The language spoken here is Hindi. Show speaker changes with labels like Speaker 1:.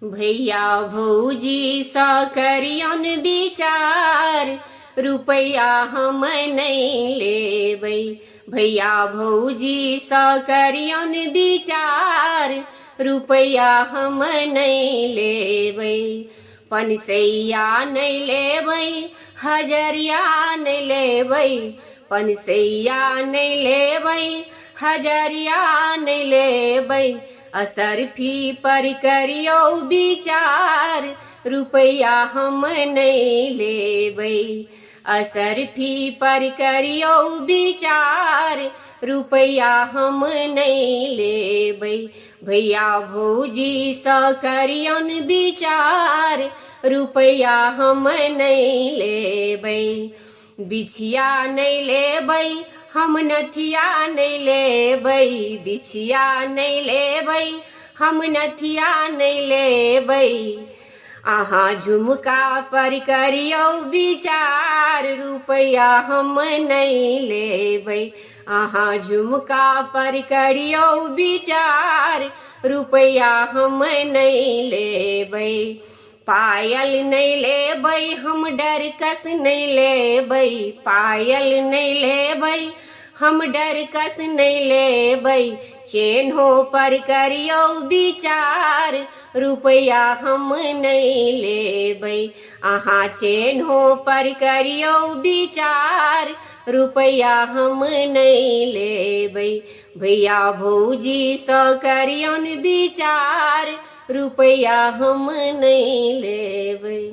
Speaker 1: भैया भौजी सा करियन विचार, रुपया हम नहीं लेबै। भैया भौजी सा करियन विचार, रुपया हम नहीं लेबै। पनसैया नहीं लेबै, हजरिया नहीं लेबै। पनसैया नहीं लेबै, हजरिया नहीं लेबै। असरफी पर करियो विचार, रुपया हम नहीं लेबै। असरफी पर करियो विचार, रुपया हम नहीं लेबै। भैया भौजी सा करियन विचार, रुपया हम नहीं लेबै। बिछिया नहीं लेबै, हम नथिया नहीं लेबै। बिछिया नहीं लेबै, हम नथिया नहीं लेबै। अहाँ झुमका पर करियो विचार, रुपया हम नहीं लेबै। अहाँ झुमका पर करियो विचार, रुपया हम नहीं लेबै। पायल नहीं लेबै, हम डरकस नहीं लेबै। पायल नहीं लेबै, हम डरकस नहीं लेबै। चेन्हो पर करियो विचार, रुपया हम नहीं लेबै। अहाँ चेन्हो पर करियो विचार, रुपया हम नहीं लेबै। भैया भौजी सा करियन विचार, रुपया हम नहीं लेबै।